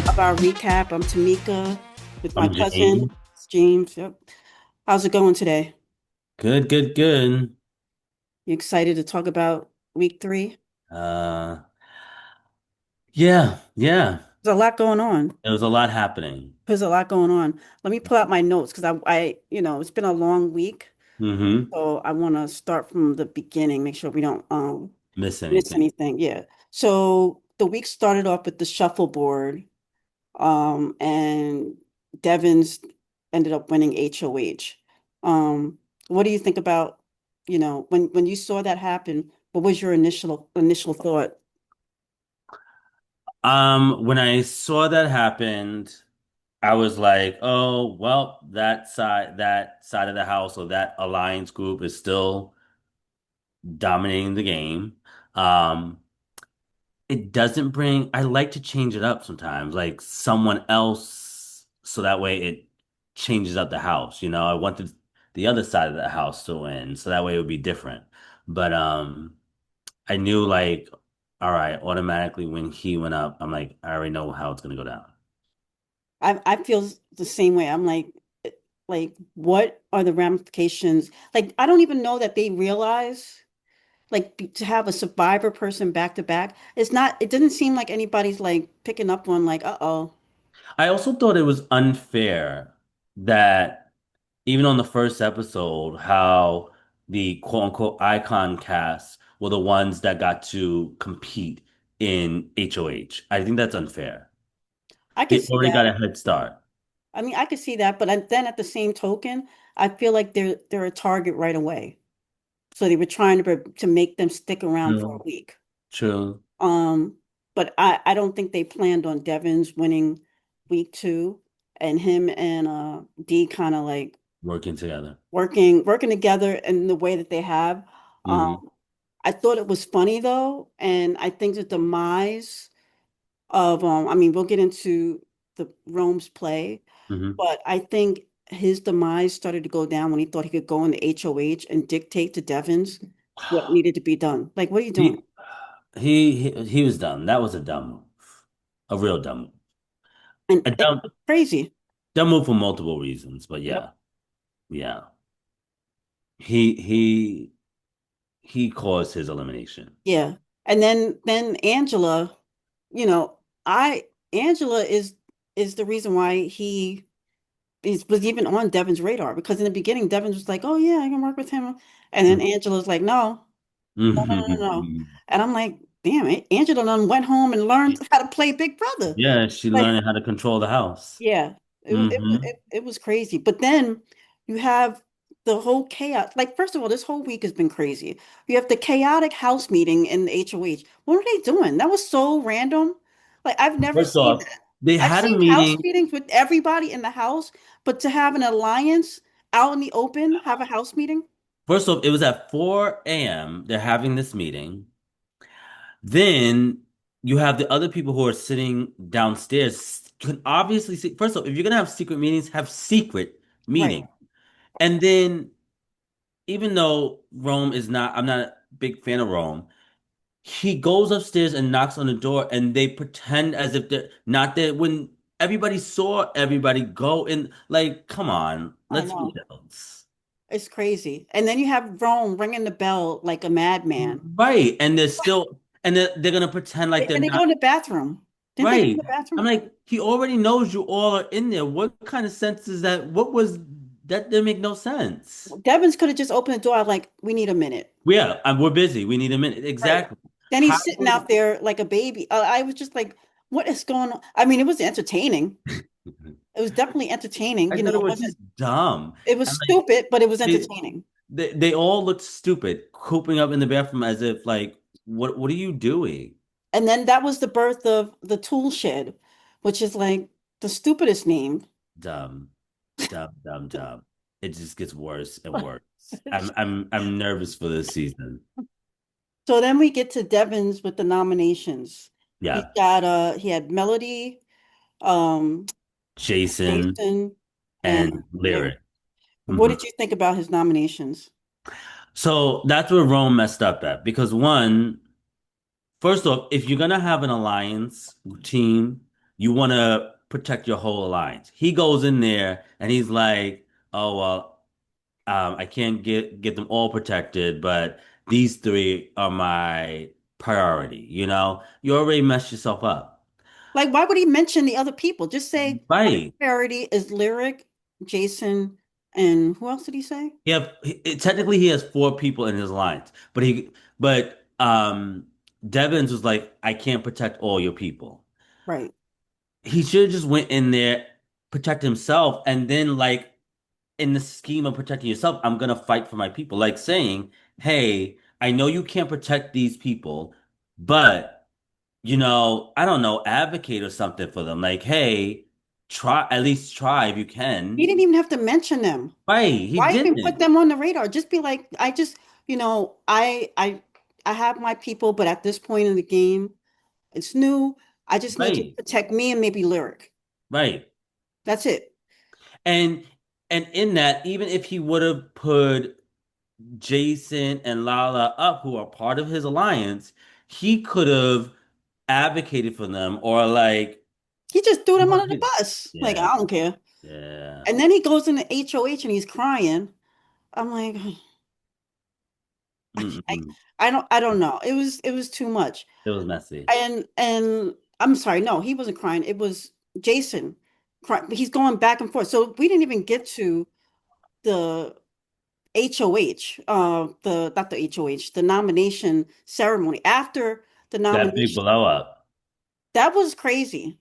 of our recap. I'm Tameka with my I'm cousin, Jaymes. James. Yep. How's it going today? Good, good, good. You excited to talk about week three? Uh, yeah. There's a lot going on. There was a lot happening. There's a lot going on. Let me pull out my notes because it's been a long week, Mm-hmm. so I want to start from the beginning, make sure we don't Miss miss anything? anything. Yeah. So the week started off with the shuffleboard, and Devon's ended up winning HOH. What do you think about, when you saw that happen, what was your initial thought? When I saw that happened, I was like, oh, well, that side of the house or that alliance group is still dominating the game. Um, it doesn't bring, I like to change it up sometimes, like someone else, so that way it changes up the house. I wanted the other side of the house to win, so that way it would be different. But I knew like, all right, automatically when he went up, I'm like, I already know how it's gonna go down. I feel the same way. I'm like, what are the ramifications? Like, I don't even know that they realize, like, to have a survivor person back to back. It doesn't seem like anybody's like picking up on like, uh-oh. I also thought it was unfair that even on the first episode, how the quote unquote icon cast were the ones that got to compete in HOH. I think that's unfair. I could They see already got that. a head start. I mean, I could see that, but then at the same token, I feel like they're a target right away. So they were trying to make them stick around for True. a week. True. Um, but I don't think they planned on Devon's winning week two and him and D kind of like Working together. working together in the way that they have. Hmm. I thought it was funny though, and I think the demise of I mean, we'll get into the Rome's play, Hmm. but I think his demise started to go down when he thought he could go into HOH and dictate to Devons what needed to be done. Like, what are you doing? He, he was dumb. That was a dumb move. A real dumb move. And A dumb it's crazy. dumb move for multiple reasons, but Yep. yeah. Yeah. He he he caused his elimination. Yeah. And then Angela, you know, I Angela is the reason why was even on Devin's radar because in the beginning Devin was like, "Oh yeah, I can work with him," and then Angela's like, "No, no." Mhm. And I'm like, "Damn it, Angela done went home and learned how to play Big Brother." Yeah, she Like, learned how to control the house. yeah, Hmm. it was crazy. But then you have the whole chaos. Like, first of all, this whole week has been crazy. You have the chaotic house meeting in the HOH. What are they doing? That was so random. Like, I've never First seen off, that. they I've had a seen house meeting. meetings with everybody in the house, but to have an alliance out in the open, have a house meeting? First off, it was at 4 a.m. They're having this meeting. Then you have the other people who are sitting downstairs can obviously see. First off, if you're gonna have secret meetings, have secret Right. meeting. And then even though Rome is not, I'm not a big fan of Rome. He goes upstairs and knocks on the door, and they pretend as if they're not there when everybody saw everybody go in. Like, come on, I let's be know. adults. It's crazy. And then you have Rome ringing the bell like a madman. Right. And they're still, and they're gonna pretend like they're And they go in not the bathroom. Didn't they go in right. the I'm bathroom? like, he already knows you all are in there. What kind of sense is that? What was that? Didn't make no sense. Devins could have just opened the door like, we need a minute. Yeah, we're busy. We need a minute. Right. Exactly. Then How? he's sitting out there like a baby. I was just like, what is going on? I mean, it was entertaining. It was definitely entertaining. I thought it It was wasn't, just dumb. it was And like, stupid, but it was they, entertaining. they all looked stupid, cooping up in the bathroom as if like, what are you doing? And then that was the birth of the tool shed, which is like the stupidest name. Dumb, dumb. It just gets worse and worse. I'm nervous for this season. So then we get to Devins with the nominations. Yeah, He had Melody, um, Jason Jason, and and Lyric. Lyric. What Hmm. did you think about his nominations? So that's where Rome messed up at because one, first off, if you're gonna have an alliance team, You want to protect your whole alliance. He goes in there and he's like, "Oh well, I can't get them all protected, but these three are my priority." You already messed yourself up. Like, why would he mention the other people? Just say my Right. priority is Lyric, Jason, and who else did he say? Technically he has four people in his alliance, but Devins was like, I can't protect all your people. Right. He should have just went in there, protect himself, and then like in the scheme of protecting yourself, I'm gonna fight for my people. Like saying, hey, I know you can't protect these people, but I don't know, advocate or something for them. Like, hey, try at least try if you He can. didn't even have to mention them. Right, he Why even put didn't. them on the radar? Just be like, I just, I have my people, but at this point in the game, it's new. I just need you to Right, protect me and maybe Lyric. right. That's it. And and in that, even if he would have put Jason and Lala up, who are part of his alliance, he could have advocated for them or like, He just threw them under the bus. Like, yeah, I don't care. yeah. And then he goes into HOH and he's crying. I'm like, I, Mm-mm. I don't know. It was too much. It was messy. And I'm sorry, no, he wasn't crying. It was Jason crying. He's going back and forth. So we didn't even get to the HOH, the not the HOH, the nomination ceremony. After the That big nomination, blow up. that was crazy.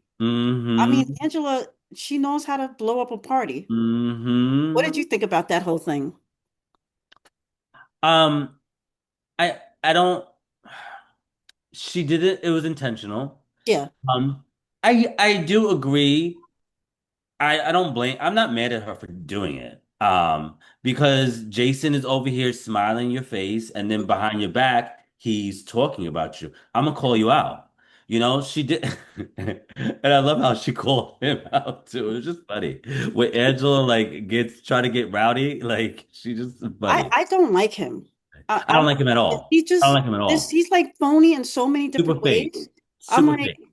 I mean, Mm-hmm. Angela, she knows how to blow up a party. What Mm-hmm. did you think about that whole thing? Um, I don't she did it, it was intentional. Yeah, Um, I do agree. I don't blame. I'm not mad at her for doing it. Because Jason is over here smiling in your face, and then behind your back, he's talking about you. I'm gonna call you out. She did, and I love how she called him out too. It was just funny when Angela like gets try to get rowdy. Like she just funny. I don't like him. I don't like him at all. He I don't just like him at this all. he's like phony in so many Super different fake. ways. I'm Super like, fake.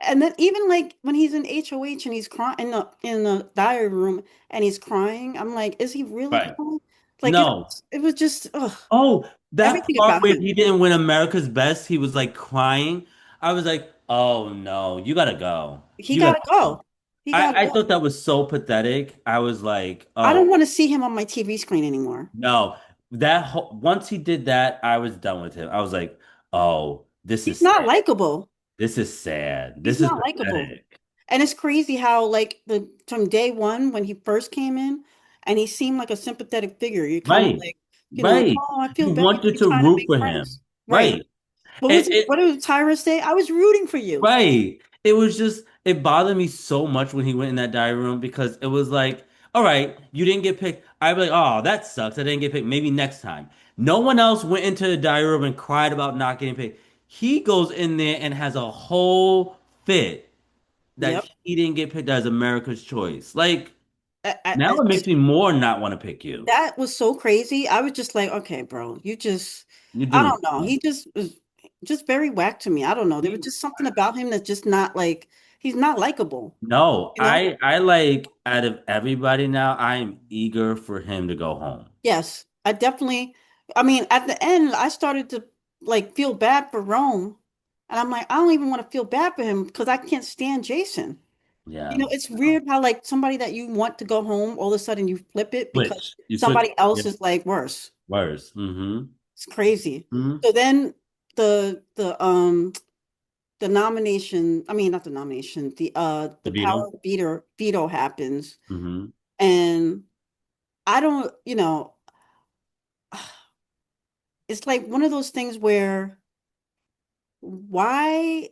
and then even like when he's in HOH and he's crying in the diary room and he's crying, I'm like, is he really Right. crying? Like No. it was just ugh, Oh, that everything part about where him. he didn't win America's Best, he was like crying. I was like, oh no, you gotta go. He You gotta gotta go. go. He gotta I go. thought that was so pathetic. I was like, I don't oh want to see him on my TV screen anymore. no. Once he did that, I was done with him. I was like, oh, this He's is not sad. likable. This is sad. He's This is not likable. pathetic. And it's crazy how like the from day one when he first came in and he seemed like a sympathetic figure. You're kind of Right. like, Right. oh, I feel You bad wanted you're to trying to root make for him. friends. Right. Right. It, What did Tyra say? I was rooting for you. Right. It was just, it bothered me so much when he went in that diary room because it was like, all right, you didn't get picked. I'd be like, oh, that sucks. I didn't get picked. Maybe next time. No one else went into the diary room and cried about not getting picked. He goes in there and has a whole fit that Yep. he didn't get picked as America's choice. Like, now I it makes me more not want to pick you. that was so crazy. I was just like, okay, bro, You're I doing don't know. too much. He just was just very whack to me. I don't know. There was just something about him that's just not like, he's not likable, No, you know? I like out of everybody now, I am eager for him to go home. Yes, I definitely, I mean, at the end, I started to like feel bad for Rome. And I'm like, I don't even want to feel bad for him because I can't stand Jason. Yeah. It's weird how like somebody that you want to go home, all of a sudden you flip it because Switch. You switch. somebody else Yep. is like worse. Worse. Mm-hmm. It's crazy. Hmm. So then the nomination, I mean not the nomination, The the power Beetle. veto happens Mm-hmm. and I don't, it's like one of those things where why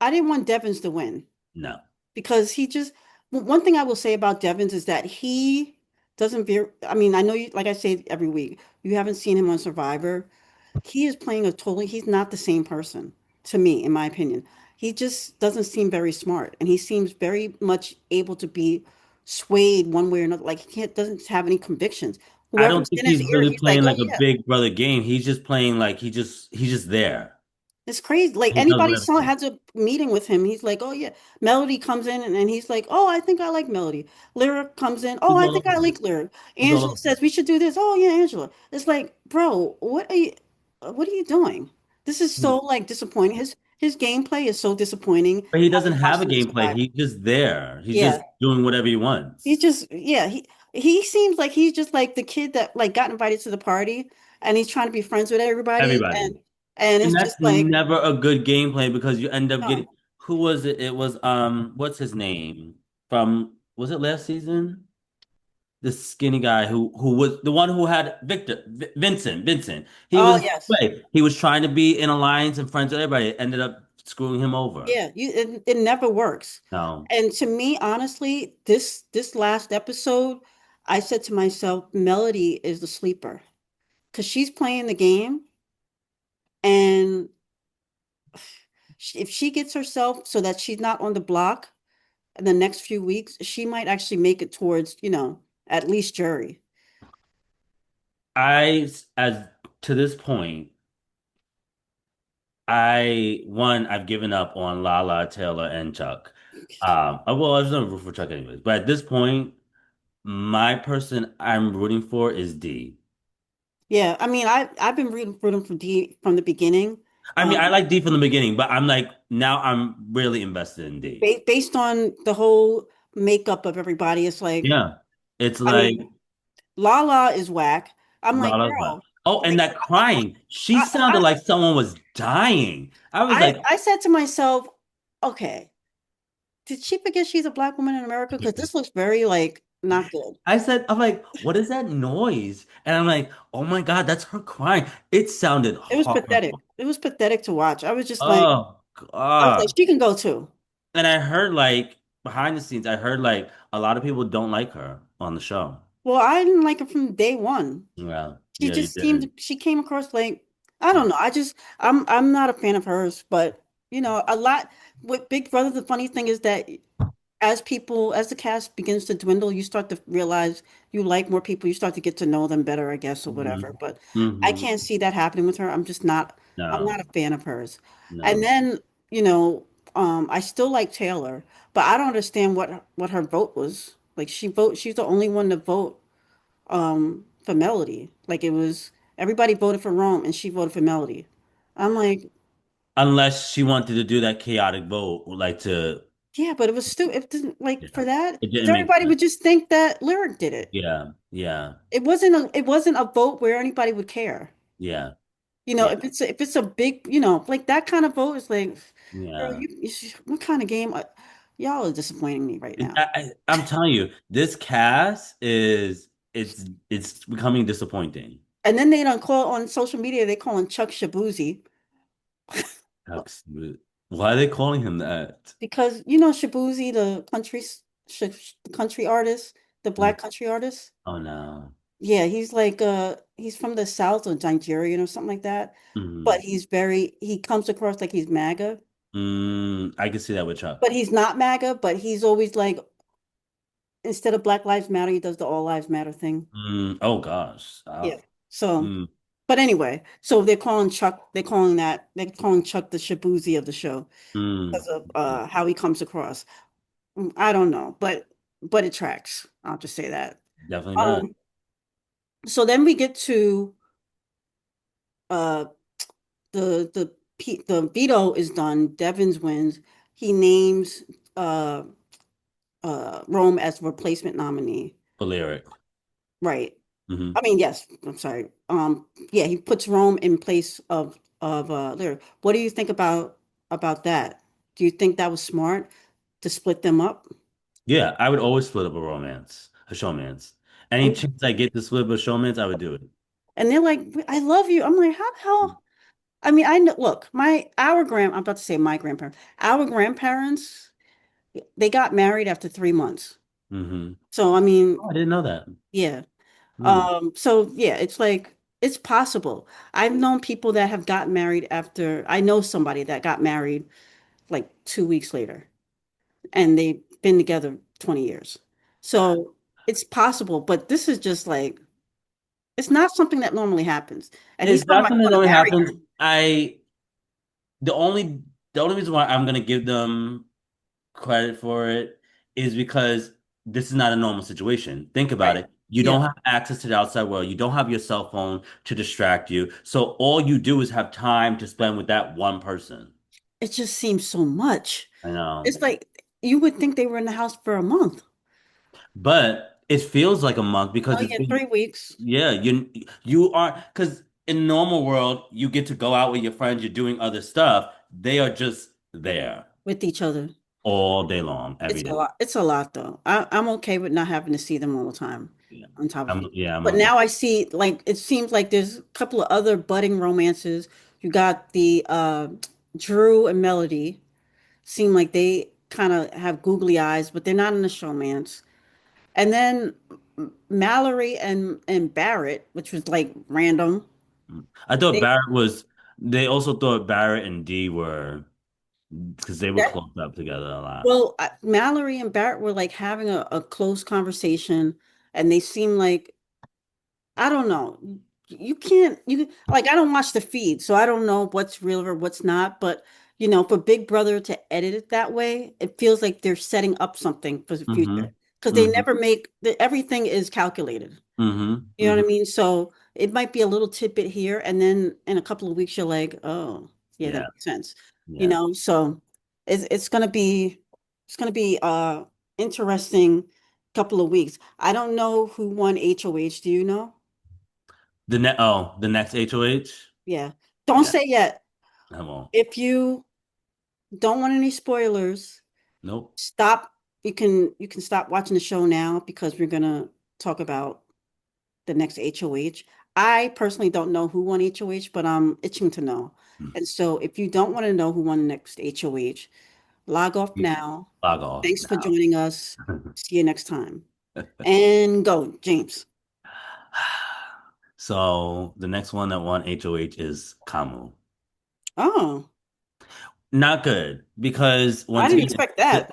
I didn't want Devins to win No. because he just one thing I will say about Devins is that he doesn't veer. I mean, I know you like I say every week, you haven't seen him on Survivor. He is playing he's not the same person to me, in my opinion. He just doesn't seem very smart and he seems very much able to be swayed one way or another. Like he can't doesn't have any convictions. I Whoever's don't think in his he's ear, really he's like, playing oh like a yeah. big brother game. He's just playing like he's just there. It's crazy. Like He does anybody whatever saw he wants. has a meeting with him. He's like, oh yeah, Melody comes in and he's like, oh, I think I like Melody. Lyric comes in, oh, He's I all think over I him. like Lyric. He's all Angela over him. says we should do this. Oh yeah, Angela. It's like, bro, what are you doing? This is so like disappointing. His gameplay is so disappointing. But he How doesn't he have watched a him gameplay. survive. He's just there. He's Yeah. just doing whatever he He's wants. just yeah, he seems like he's just like the kid that like got invited to the party and he's trying to be friends with everybody Everybody. and And it's that's just like never a good gameplay because you end up no. getting who was it? It was what's his name? From was it last season? The skinny guy who was the one who had Vincent. He Oh was yes. right. He was trying to be in alliance and friends with everybody. It ended up screwing him over. Yeah, it never works. No. And to me, honestly, this last episode, I said to myself, Melody is the sleeper because she's playing the game, and if she gets herself so that she's not on the block in the next few weeks, she might actually make it towards, at least jury. As to this point, I've given up on Lala, Taylor, and Chuck. Well, I was never root for Chuck anyways. But at this point, my person I'm rooting for is D. Yeah, I mean, I've been rooting for D from the beginning. I mean, I like D from the beginning, but I'm like now I'm really invested in D. Based on the whole makeup of everybody, it's like, Yeah. It's I like mean, Lala is whack. I'm like, Lala's back. girl, Oh, and like that crying. She I, sounded I, like someone was dying. I was like, I said to myself, okay, did she forget she's a black woman in America? Because this looks very like not good. I'm like, what is that noise? And I'm like, oh my God, that's her crying. It sounded It was horrible. pathetic. It was pathetic to watch. Oh I was like, God. she can go too. And I heard like behind the scenes, I heard like a lot of people don't like her on the show. Well, I didn't like her from day one. Yeah, She yeah, you just seemed did. she came across like I don't know. I'm not a fan of hers, but a lot with Big Brother, the funny thing is that as the cast begins to dwindle, you start to realize you like more people, you start to get to know them better, I guess, or whatever. Hmm. But I Hmm. can't see that happening with her. I'm No, not a fan of hers. And no. then, you know, I still like Taylor, but I don't understand what her vote was. Like she's the only one to vote for Melody. Like it was everybody voted for Rome and she voted for Melody. I'm like, Unless she wanted to do that chaotic vote, like to, yeah, but it was stupid. It didn't like yeah, for that, it because didn't make everybody sense. would just think that Lyric did it. Yeah, yeah, It wasn't a vote where anybody would care. yeah, yeah, If it's a big, like that kind of vote is like, girl, yeah. what kind of game? Y'all are disappointing me right now. I'm telling you, this cast it's becoming disappointing. And then they don't call on social media. They call him Chuck Shabuzi Hucks- Why are they calling him that? because Shabuzi, the country artist, the Mm. black country artist. Oh no. Yeah, he's from the South or Nigerian or something like that. But Mm. he comes across like he's MAGA, I can see that with but Chuck. he's not MAGA, but he's always like, instead of Black Lives Matter, he does the All Lives Matter thing. Oh gosh. Yeah. So, Mm, but anyway, so they're calling Chuck the Shabuzi of the show mm, because of how he comes across. I don't know, but it tracks. I'll just say that. definitely does. Um, so then we get to uh the veto is done. Devins wins. He names uh Rome as replacement nominee. For lyric. Right. Hmm. I mean, yes, I'm sorry. Yeah, he puts Rome in place of Lyra. What do you think about that? Do you think that was smart to split them up? Yeah, I would always split up a showmance. Any And chance I get to split up a showmance, I would do it. and they're like, I love you. I'm like, how the hell? I mean, I know, look, I'm about to say my grandparents. Our grandparents, they got married after 3 months. Hmm. So I mean, Oh, I didn't know that. yeah. Hmm. So yeah, it's like it's possible. I've known people that have gotten married after I know somebody that got married like 2 weeks later and they've been together 20 years. So it's possible, but this is just like it's not something that normally happens. And he's It's talking not about something he's that going to only marry happens. her. the only the only reason why I'm gonna give them credit for it is because this is not a normal situation. Think about Right. it. You Yeah. don't have access to the outside world. You don't have your cell phone to distract you. So all you do is have time to spend with that one person. It just seems so much. I know. It's like you would think they were in the house for a month. But it feels like a month Oh because it's yeah, been, 3 weeks yeah, you are because in normal world you get to go out with your friends, you're doing other stuff. They are just there with each other. all day long, every It's a day. lot. It's a lot though. I'm okay with not having to see them all the time Yeah. on top of it. I'm But okay. now I see like it seems like there's a couple of other budding romances. You got the Drew and Melody. Seem like they kind of have googly eyes, but they're not in the showmance. And then Mallory and Barrett, which was like random. I thought They Barrett was, they also thought Barrett and D were, because they were that close up together a lot. well, Mallory and Barrett were like having a close conversation, and they seem like I don't know. You can't you like I don't watch the feed, so I don't know what's real or what's not, but for Big Brother to edit it that way, it feels like they're setting up something for the Mm-hmm. future because they Mm-hmm. never everything is calculated. Mm-hmm. You know what Mm-hmm. I mean? So it might be a little tidbit here, and then in a couple of weeks you're like, oh, yeah, that Yeah. makes sense. Yeah. So it's gonna be interesting couple of weeks. I don't know who won HOH. Do you know? The next HOH? Yeah. Don't Yeah, say yet. I won't. If you don't want any spoilers, Nope. stop. You can stop watching the show now because we're gonna talk about the next HOH. I personally don't know who won HOH, but I'm itching to know. Mm. And so if you don't want to know who won the next HOH, log off now. Log off Thanks for joining us. now. See you next time. And go, James. So the next one that won HOH is Kamu. Oh, Not good because I once didn't again, expect that.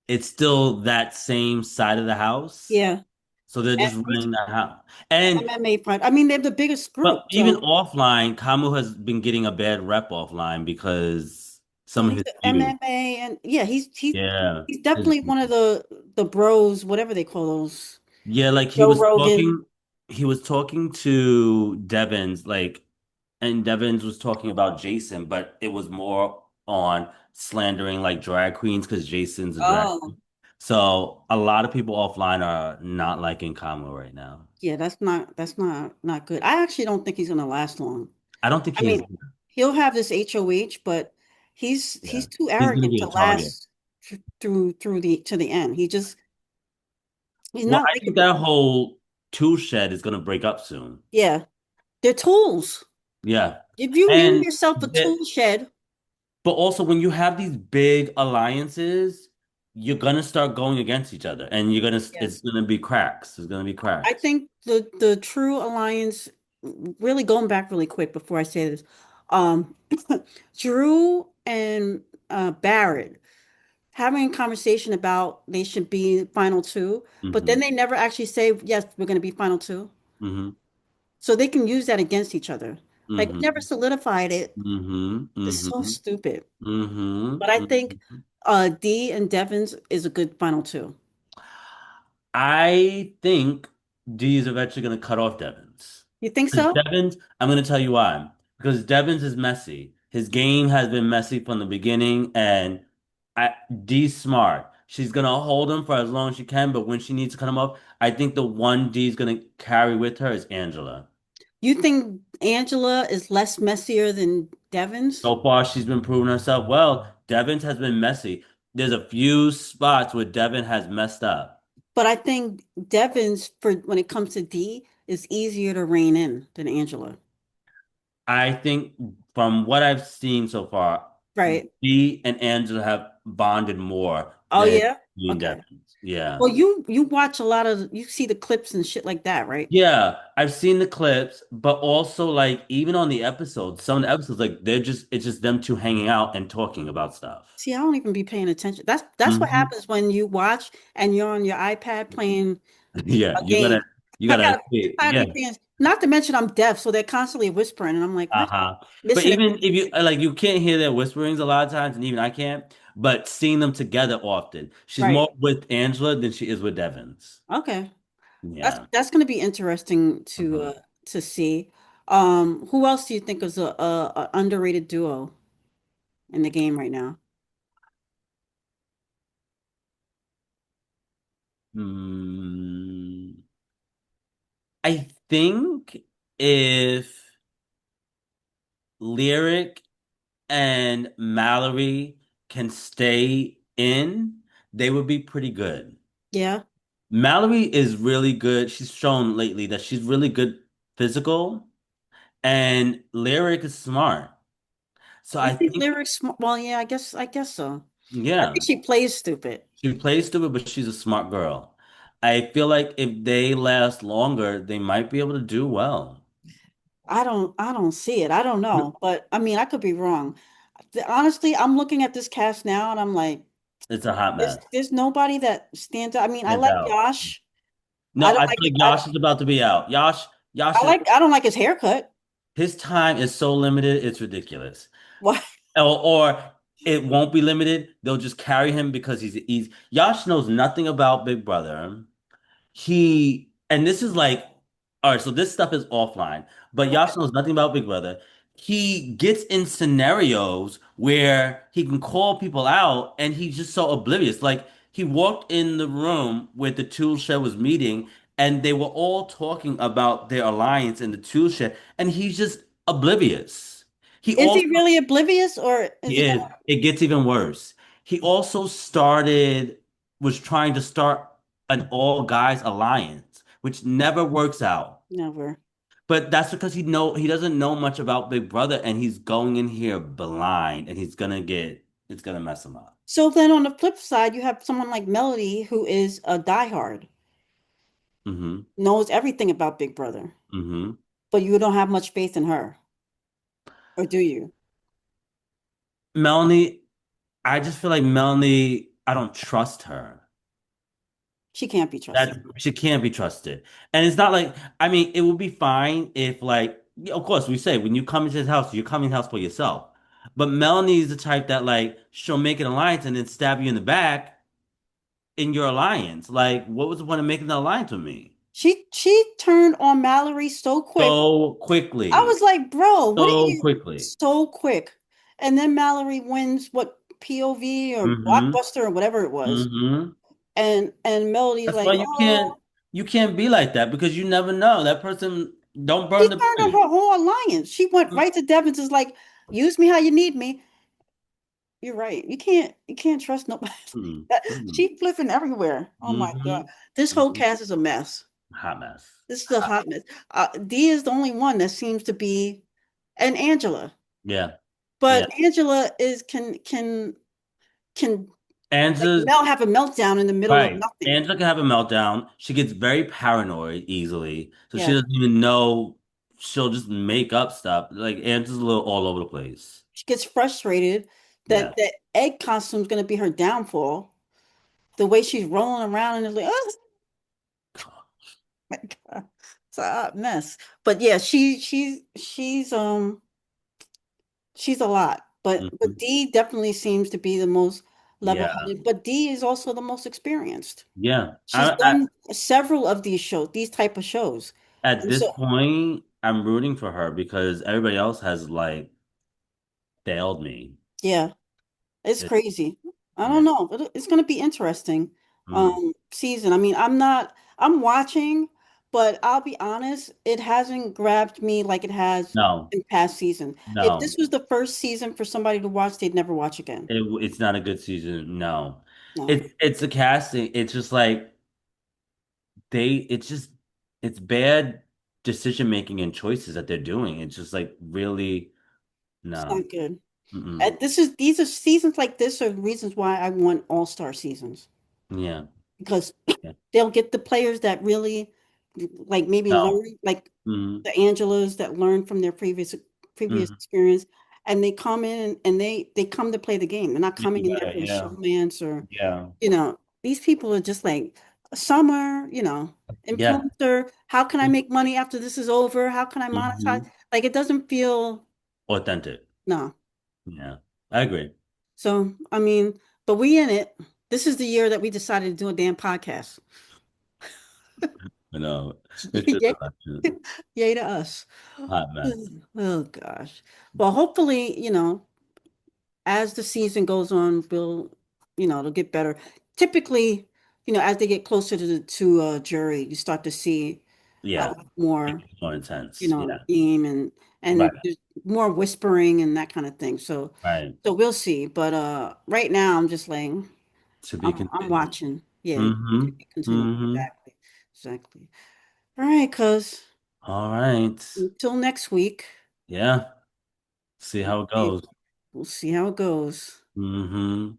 it's still that same side of the house. Yeah. So they're And just he's running that house. And MMA fight. I mean, they're the biggest but group, even so offline, Kamu has been getting a bad rep offline because well, some of he's his the views. MMA and yeah, Yeah. he's His- definitely one of the bros, whatever they call those. yeah, like Joe Rogan. he was talking to Devins, like, and Devins was talking about Jason, but it was more on slandering like drag queens because Jason's a drag Oh, queen. So a lot of people offline are not liking Kamo right now. yeah, that's not good. I actually don't think he's gonna last long. I don't think I he's, mean, he'll have this HOH, but yeah, he's too he's gonna arrogant be to a target. last through the to the end. He's Well, not I think likable. that whole tool shed is gonna break up soon. Yeah, they're tools. Yeah. If you name And yourself a that, tool shed, but also when you have these big alliances, you're gonna start going against each other and yeah, it's gonna be cracks. There's gonna be I cracks. think the true alliance, really going back really quick before I say this, um, Drew and Barrett having a conversation about they should be final two, but then Hmm. they never actually say, yes, we're going to be final two. Hmm. So they can use that against each other. Like we never Hmm. solidified it. Hmm. It's so Hmm. stupid. Hmm. But I think D and Devins is a good final two. I think D is eventually going to cut off Devins. You think 'Cause so? Devins, I'm going to tell you why. Because Devins is messy. His game has been messy from the beginning, and D's smart. She's going to hold him for as long as she can, but when she needs to cut him off, I think the one D is going to carry with her is Angela. You think Angela is less messier than Devins? So far, she's been proving herself well. Devins has been messy. There's a few spots where Devin has messed up. But I think Devins, for when it comes to D, is easier to rein in than Angela. I think from what I've seen so far, Right. Dee and Angela have bonded more Oh than yeah? me and Okay. Devin. Yeah. Well, you watch a lot of you see the clips and shit like that, right? Yeah, I've seen the clips, but also like even on the episodes, some of the episodes like it's just them two hanging out and talking about stuff. See, I don't even be paying attention. That's what Hmm. happens when you watch and you're on your iPad playing Yeah, a game. you I gotta gotta see. I gotta Yeah. be paying. Not to mention I'm deaf, so they're constantly whispering, and I'm like, what? Uh-huh. But Missing it. even if you like, you can't hear their whisperings a lot of times, and even I can't. But seeing them together often, she's Right. more with Angela than she is with Devins. Okay. Yeah. That's going to be interesting Hmm. to see. Who else do you think is a underrated duo in the game right now? Mm, I think if Lyric and Mallory can stay in, they would be pretty good. Yeah. Mallory is really good. She's shown lately that she's really good physical, and Lyric is smart. So You I think think, lyrics? Well, yeah, I guess so. I think yeah, she plays stupid. she plays stupid, but she's a smart girl. I feel like if they last longer, they might be able to do well. I don't see it. I don't know, but I mean, I could be wrong. Honestly, I'm looking at this cast now, and I'm like, It's a hot mess. there's nobody that stands out. I mean, I Hands like out. Josh. I No, don't I feel like like Yash is about to be out. Yash is I don't like his haircut. his time is so limited, it's ridiculous. What? Or it won't be limited. They'll just carry him because he's Yash knows nothing about Big Brother. And this is like, all right, so this stuff is offline, but Okay. Yash knows nothing about Big Brother. He gets in scenarios where he can call people out and he's just so oblivious. Like he walked in the room where the tool shed was meeting and they were all talking about their alliance in the tool shed and he's just oblivious. He Is he also really oblivious or is he he is. It gets even worse. He also was trying to start an all guys alliance, which never works out. never? But that's because he doesn't know much about Big Brother and he's going in here blind and it's gonna mess him up. So then on the flip side, you have someone like Melody who is a diehard, Mm-hmm. knows everything about Big Brother, Mm-hmm. but you don't have much faith in her, or do you? Melanie, I just feel like Melanie, I don't trust her. She can't be trusted. That she can't be trusted. And it's not like, I mean, it would be fine if like, yeah, of course we say when you come into his house, you're coming in the house for yourself. But Melanie's the type that like she'll make an alliance and then stab you in the back in your alliance. Like, what was the point of making the alliance with me? She turned on Mallory so quick. So I quickly. was like, bro, what are So you quickly. so quick? And then Mallory wins what POV or Mm-hmm. Blockbuster or whatever it was. Mm-hmm. And Melody's That's like, why oh, you can't be like that because you never know. That person don't burn she the turned on bridge. her whole alliance. She went right to Devon's is like, use me how you need me. You're right. You can't trust nobody. Mm-hmm. Mm-hmm. She flipping everywhere. Oh my God. This whole Mm-hmm. cast is a mess. Hot mess. This is a hot mess. Dee is the only one that seems to be, and Angela. Yeah. Yeah. But Angela is can like Angela's melt have a meltdown in the middle of right. nothing. Angela can have a meltdown. She gets very paranoid easily. So she Yeah. doesn't even know she'll just make up stuff. Like Angela's a little all over the place. She gets frustrated Yeah. that that egg costume is going to be her downfall. The way she's rolling around and it's like, oh my God, it's a hot mess. But yeah, she's a lot. But Mhm. Dee definitely seems to be the most Yeah. level-headed. But Dee is also the most experienced. Yeah. She's done several of these shows, these type of shows. At And this so point, I'm rooting for her because everybody else has like failed me. yeah, it's It, crazy. I yeah. don't know, but it's going to be interesting Mm. season. I mean, I'm watching, but I'll be honest, it hasn't grabbed me like it has No, in past season. If no. this was the first season for somebody to watch, they'd never watch again. It's not a good season. No. No. It's the casting. It's just like it's just it's bad decision making and choices that they're doing. It's just like really It's no. not good. Mm-mm. These are seasons like this are reasons why I want all-star seasons Yeah. because Yeah. they'll get the players that really like maybe No. learn like Mm-hmm. the Angelas that learn from their previous Mm-hmm. experience and they come in and they come to play the game. They're not coming in there Yeah, for a yeah. showmance or Yeah. these people are just like summer, Yeah. influencer, how can I make money after this is over? How can I monetize? Hmm. Like it doesn't feel, Authentic. no. Yeah. I agree. So, I mean, but we in it. This is the year that we decided to do a damn podcast. You know, it's just Yay, election. yay to us. Hot mess. Oh gosh. Well, hopefully, as the season goes on, it'll get better. Typically, as they get closer to jury, you start to see a Yeah. lot more, It's more intense. Yeah. theme and Right. there's more whispering and that kind of thing. So, Right. we'll see. But right now, I'm just like To be I'm continued. watching. Yeah, Mm-hmm. to be continued. Mm-hmm. Exactly, exactly. All right, cuz All right. until next week, Yeah. See how it eh, goes. we'll see how it goes. Mm-hmm.